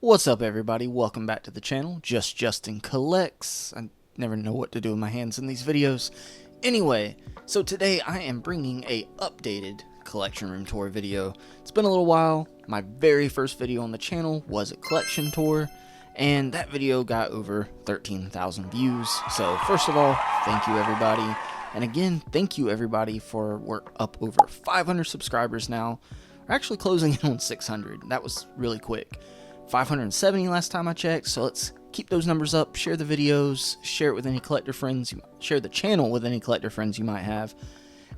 What's up, everybody? Welcome back to the channel. Justin Collects. I never know what to do with my hands in these videos. Anyway, so today I am bringing a updated collection room tour video. It's been a little while. My very first video on the channel was a collection tour, and that video got over 13,000 views. So first of all, thank you everybody. And again, thank you everybody for we're up over 500 subscribers now. We're actually closing in on 600. That was really quick. 570 last time I checked, so let's keep those numbers up. Share the videos, share it with any collector friends, share the channel with any collector friends you might have,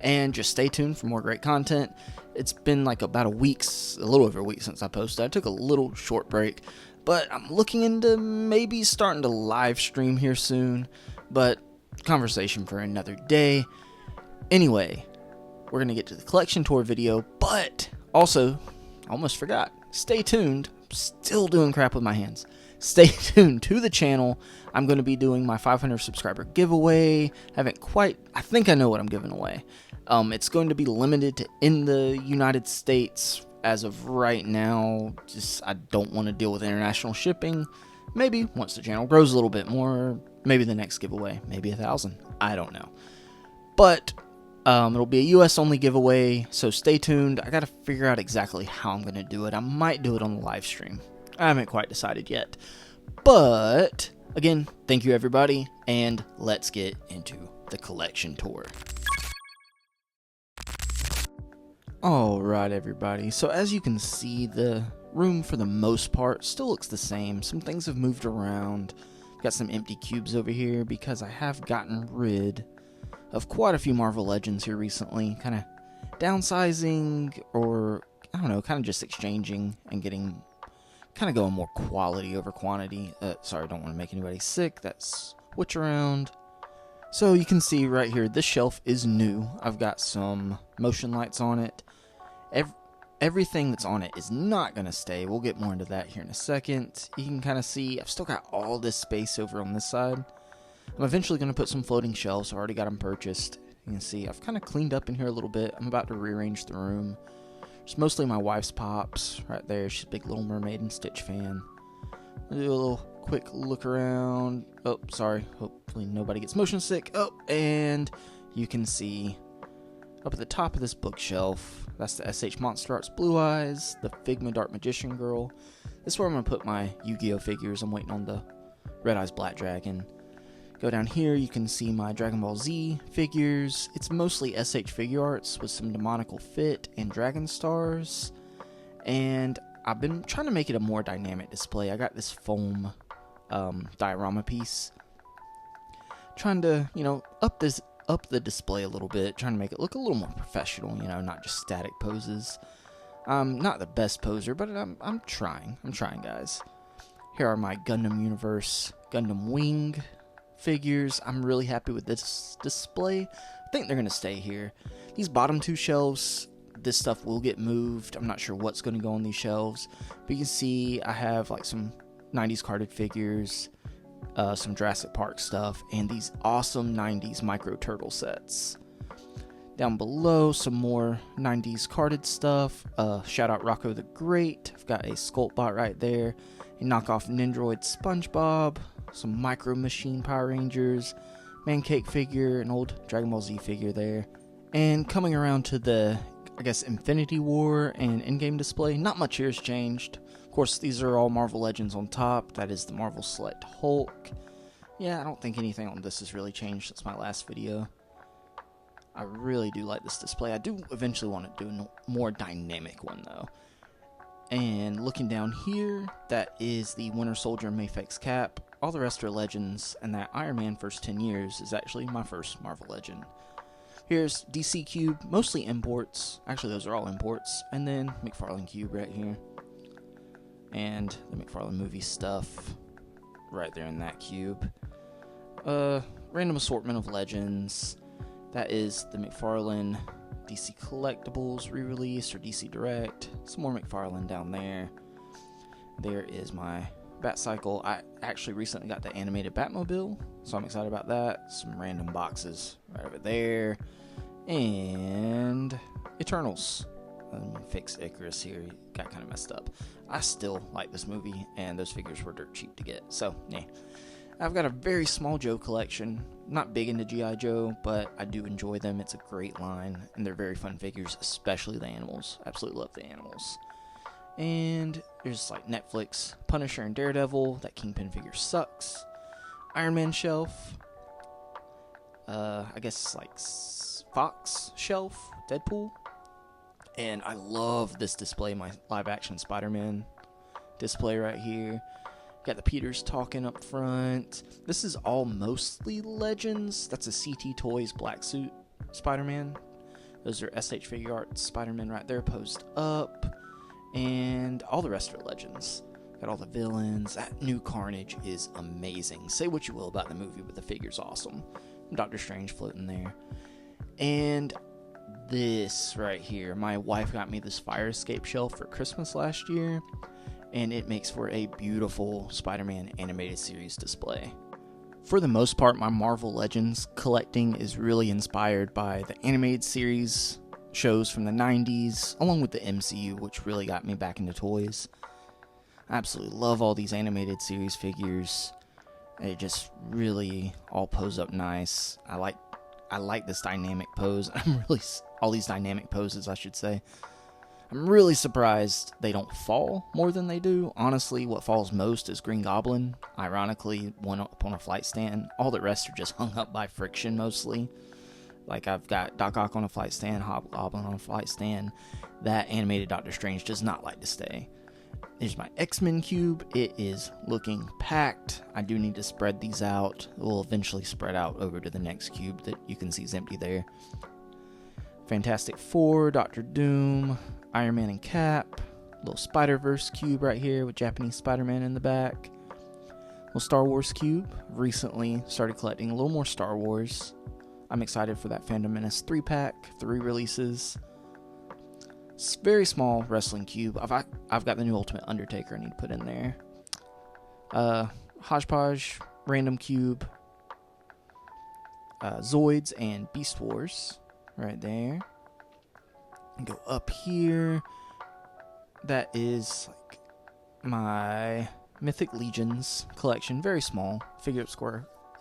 and just stay tuned for more great content. It's been like about a little over a week since I posted. I took a little short break, but I'm looking into maybe starting to live stream here soon, but conversation for another day. Anyway, we're gonna get to the collection tour video, but also, I almost forgot, stay tuned. Still doing crap with my hands. Stay tuned to the channel. I'm going to be doing my 500 subscriber giveaway. I think I know what I'm giving away. It's going to be limited to in the United States as of right now. I don't want to deal with international shipping. Maybe once the channel grows a little bit more, maybe the next giveaway, maybe 1,000. I don't know. But it'll be a US only giveaway, so stay tuned. I gotta figure out exactly how I'm gonna do it. I might do it on the live stream. I haven't quite decided yet. But again, thank you everybody, and let's get into the collection tour. Alright everybody, so as you can see, the room for the most part still looks the same. Some things have moved around. Got some empty cubes over here because I have gotten rid of quite a few Marvel Legends here recently, kind of downsizing, or I don't know, kind of just exchanging and getting, kind of going more quality over quantity. Sorry, I don't want to make anybody sick. That's switch around. So you can see right here, this shelf is new. I've got some motion lights on it. Everything that's on it is not going to stay. We'll get more into that here in a second. You can kind of see I've still got all this space over on this side. I'm eventually going to put some floating shelves. I already got them purchased. You can see I've kind of cleaned up in here a little bit. I'm about to rearrange the room. It's mostly my wife's pops right there. She's a big Little Mermaid and Stitch fan. I'll do a little quick look around. Oh, sorry. Hopefully nobody gets motion sick. Oh, and you can see up at the top of this bookshelf, that's the SH Monster Arts Blue Eyes, the Figma Dark Magician Girl. This is where I'm going to put my Yu-Gi-Oh figures. I'm waiting on the Red Eyes Black Dragon. Go down here, you can see my Dragon Ball Z figures. It's mostly SH Figure Arts with some Demonical Fit and Dragon Stars. And I've been trying to make it a more dynamic display. I got this foam diorama piece. Trying to, up the display a little bit. Trying to make it look a little more professional, not just static poses. I'm not the best poser, but I'm trying. I'm trying, guys. Here are my Gundam Universe Gundam Wing figures. I'm really happy with this display. I think they're going to stay here. These bottom two shelves, this stuff will get moved. I'm not sure what's going to go on these shelves, but you can see I have like some 90s carded figures, some Jurassic Park stuff, and these awesome 90s micro turtle sets. Down below, some more 90s carded stuff. Shout out Rocco the Great. I've got a Sculpt Bot right there, a knockoff Nendoroid SpongeBob, some Micro Machine Power Rangers, Mancake figure, an old Dragon Ball Z figure there. And coming around to the, Infinity War and Endgame display, not much here has changed. Of course, these are all Marvel Legends on top. That is the Marvel Select Hulk. Yeah, I don't think anything on this has really changed since my last video. I really do like this display. I do eventually want to do a more dynamic one, though. And looking down here, that is the Winter Soldier Mafex cap. All the rest are Legends, and that Iron Man First 10 Years is actually my first Marvel Legend. Here's DC Cube, mostly imports. Actually, those are all imports. And then McFarlane Cube right here. And the McFarlane movie stuff right there in that cube. Random assortment of Legends. That is the McFarlane DC Collectibles re-release or DC Direct. Some more McFarlane down there. There is my Batcycle. I actually recently got the animated Batmobile, so I'm excited about that. Some random boxes right over there. And Eternals. Let me fix Icarus here. He got kind of messed up. I still like this movie, and those figures were dirt cheap to get. So, yeah. I've got a very small Joe collection. Not big into G.I. Joe, but I do enjoy them. It's a great line, and they're very fun figures, especially the animals. Absolutely love the animals. And there's like Netflix, Punisher and Daredevil. That Kingpin figure sucks. Iron Man shelf. I guess like Fox shelf, Deadpool. And I love this display, my live action Spider-Man display right here. Got the Peters talking up front. This is all mostly Legends. That's a CT Toys Black Suit Spider-Man. Those are SH Figure Arts Spider-Man right there posed up. And all the rest are Legends. Got all the villains. That new Carnage is amazing. Say what you will about the movie, but the figure's awesome. Doctor Strange floating there. And this right here. My wife got me this fire escape shelf for Christmas last year. And it makes for a beautiful Spider-Man animated series display. For the most part, my Marvel Legends collecting is really inspired by the animated series shows from the 90s, along with the MCU, which really got me back into toys. I absolutely love all these animated series figures. They just really all pose up nice. I like this dynamic pose. All these dynamic poses, I should say. I'm really surprised they don't fall more than they do. Honestly, what falls most is Green Goblin. Ironically, one up on a flight stand. All the rest are just hung up by friction mostly. Like I've got Doc Ock on a flight stand, Hobgoblin on a flight stand. That animated Doctor Strange does not like to stay. There's my X-Men cube. It is looking packed. I do need to spread these out. It will eventually spread out over to the next cube that you can see is empty there. Fantastic Four, Doctor Doom, Iron Man and Cap, little Spider-Verse cube right here with Japanese Spider-Man in the back. Little Star Wars cube. Recently started collecting a little more Star Wars. I'm excited for that Phantom Menace 3-pack, 3 releases. It's very small wrestling cube. I've got the new Ultimate Undertaker I need to put in there. Hodgepodge, random cube. Zoids and Beast Wars right there. And go up here. That is like my Mythic Legions collection. Very small. Figure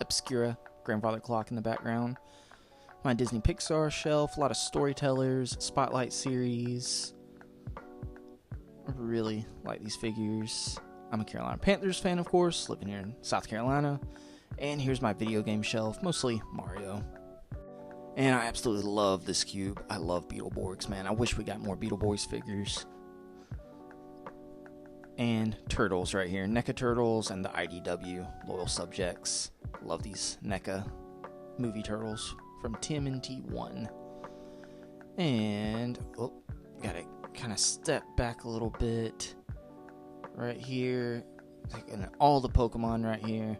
Obscura grandfather clock in the background. My Disney Pixar shelf. A lot of Storytellers. Spotlight series. I really like these figures. I'm a Carolina Panthers fan, of course. Living here in South Carolina. And here's my video game shelf. Mostly Mario. And I absolutely love this cube. I love Beetleborgs, man. I wish we got more Beetleborgs figures. And Turtles right here. NECA Turtles and the IDW Loyal Subjects. Love these NECA movie turtles from TMNT 1. And, gotta kind of step back a little bit. Right here. And all the Pokemon right here.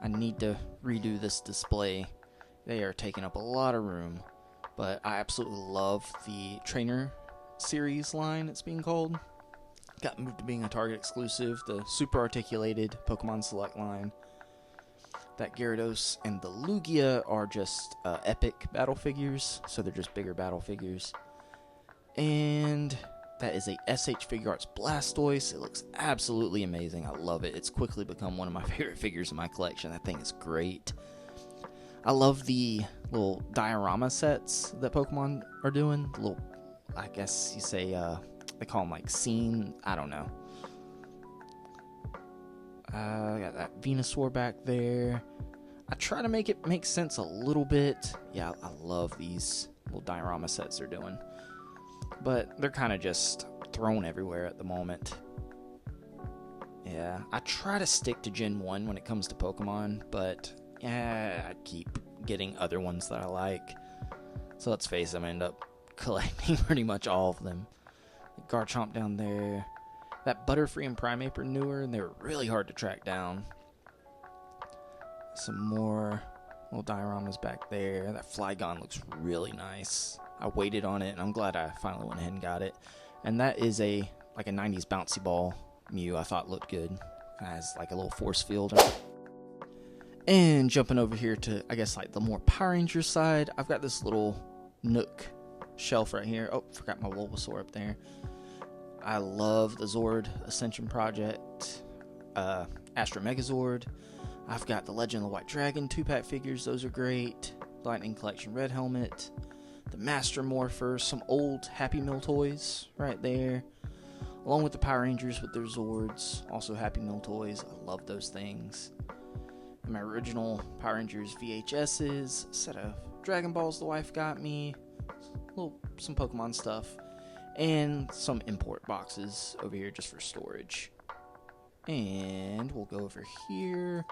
I need to redo this display. They are taking up a lot of room, but I absolutely love the Trainer series line, it's being called. Got moved to being a Target exclusive, the super articulated Pokemon Select line. That Gyarados and the Lugia are just epic battle figures, so they're just bigger battle figures. And that is a SH Figure Arts Blastoise. It looks absolutely amazing. I love it. It's quickly become one of my favorite figures in my collection. That thing is great. I love the little diorama sets that Pokemon are doing. The little, I guess you say, they call them like scene. I don't know. I got that Venusaur back there. I try to make it make sense a little bit. Yeah, I love these little diorama sets they're doing. But they're kind of just thrown everywhere at the moment. Yeah, I try to stick to Gen 1 when it comes to Pokemon, but I keep getting other ones that I like. So let's face it, I'm going to end up collecting pretty much all of them. Garchomp down there. That Butterfree and Primeape are newer, and they were really hard to track down. Some more little dioramas back there. That Flygon looks really nice. I waited on it, and I'm glad I finally went ahead and got it. And that is a 90s bouncy ball Mew I thought looked good. It has like a little force field. And jumping over here to, I guess, like the more Power Ranger side, I've got this little Nook shelf right here. Oh, forgot my Bulbasaur up there. I love the Zord Ascension Project, Astro Megazord. I've got the Legend of the White Dragon 2-pack figures. Those are great. Lightning Collection Red Helmet. The Master Morpher. Some old Happy Meal toys right there. Along with the Power Rangers with their Zords. Also Happy Meal toys. I love those things. And my original Power Rangers VHSs. A set of Dragon Balls the wife got me. Some Pokemon stuff. And some import boxes over here just for storage. And we'll go over here.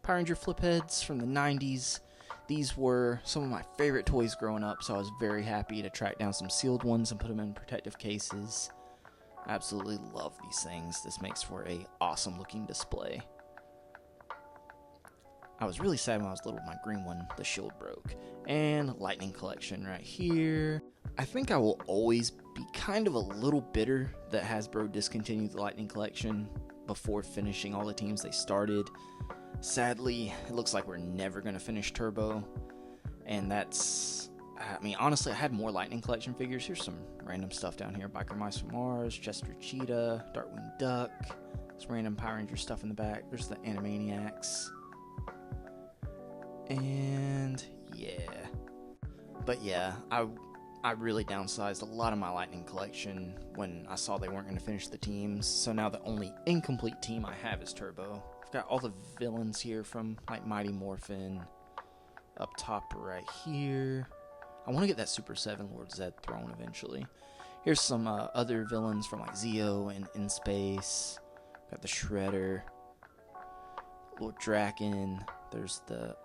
Power Ranger flip heads from the 90s. These were some of my favorite toys growing up, so I was very happy to track down some sealed ones and put them in protective cases. I absolutely love these things. This makes for a awesome looking display. I was really sad when I was little, my green one, the shield broke. And Lightning Collection right here. I think I will always be kind of a little bitter that Hasbro discontinued the Lightning Collection before finishing all the teams they started. Sadly, it looks like we're never going to finish Turbo. And that's, I mean, honestly, I had more Lightning Collection figures. Here's some random stuff down here. Biker Mice from Mars, Chester Cheetah, Darkwing Duck. Some random Power Ranger stuff in the back. There's the Animaniacs. And yeah. But yeah, I really downsized a lot of my Lightning Collection when I saw they weren't going to finish the teams. So now the only incomplete team I have is Turbo. I've got all the villains here from like Mighty Morphin up top right here. I want to get that Super 7 Lord Zed throne eventually. Here's some other villains from like Zeo and In Space. Got the Shredder, Lord Draken. There's the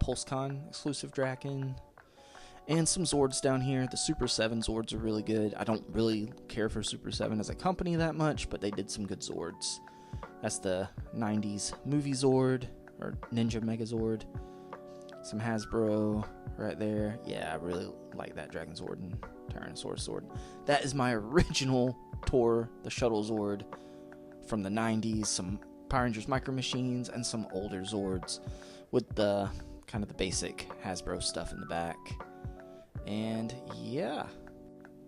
PulseCon exclusive Draken. And some Zords down here. The Super 7 Zords are really good. I don't really care for Super 7 as a company that much, but they did some good Zords. That's the 90s movie Zord, or Ninja Megazord. Some Hasbro right there. Yeah, I really like that Dragon Zord and Tyrannosaurus Zord. That is my original Tor, the Shuttle Zord from the 90s. Some Power Rangers Micro Machines and some older Zords with the kind of the basic Hasbro stuff in the back. And yeah,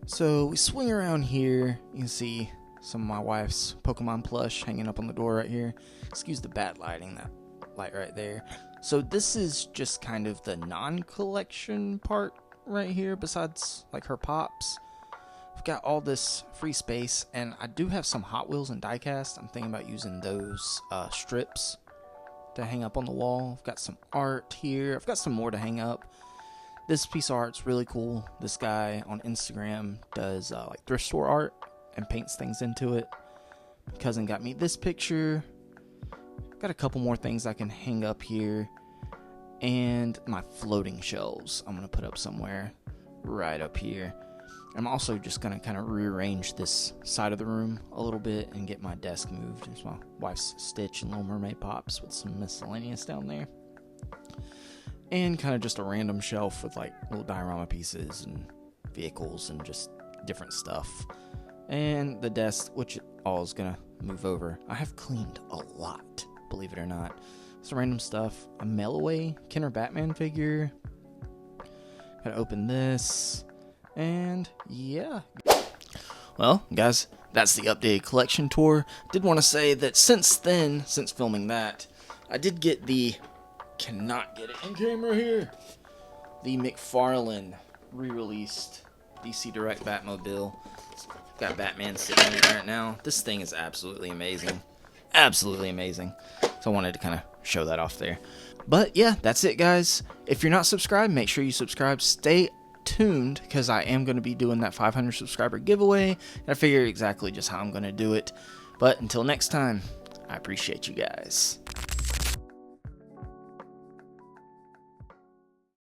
so we swing around here. You can see some of my wife's Pokemon plush hanging up on the door right here. Excuse the bad lighting, that light right there. So this is just kind of the non-collection part right here, besides like her pops. I've got all this free space, and I do have some Hot Wheels and diecast. I'm thinking about using those strips to hang up on the wall. I've got some art here. I've got some more to hang up. This piece of art's really cool. This guy on Instagram does like thrift store art and paints things into it. My cousin got me this picture. Got a couple more things I can hang up here. And my floating shelves I'm going to put up somewhere right up here. I'm also just going to kind of rearrange this side of the room a little bit and get my desk moved. There's my wife's Stitch and Little Mermaid pops with some Miscellaneous down there. And kind of just a random shelf with like little diorama pieces and vehicles and just different stuff. And the desk, which all is going to move over. I have cleaned a lot, believe it or not. Some random stuff. A mail-away Kenner Batman figure. Gotta open this. And yeah. Well, guys, that's the updated collection tour. Did want to say that since filming that, I did get the... Cannot get it in camera here. The McFarlane re-released DC Direct Batmobile. Got Batman sitting in it right now. This thing is absolutely amazing. Absolutely amazing. So I wanted to kind of show that off there. But yeah, that's it, guys. If you're not subscribed, make sure you subscribe. Stay tuned, because I am going to be doing that 500 subscriber giveaway. And I figure exactly just how I'm going to do it. But until next time, I appreciate you guys.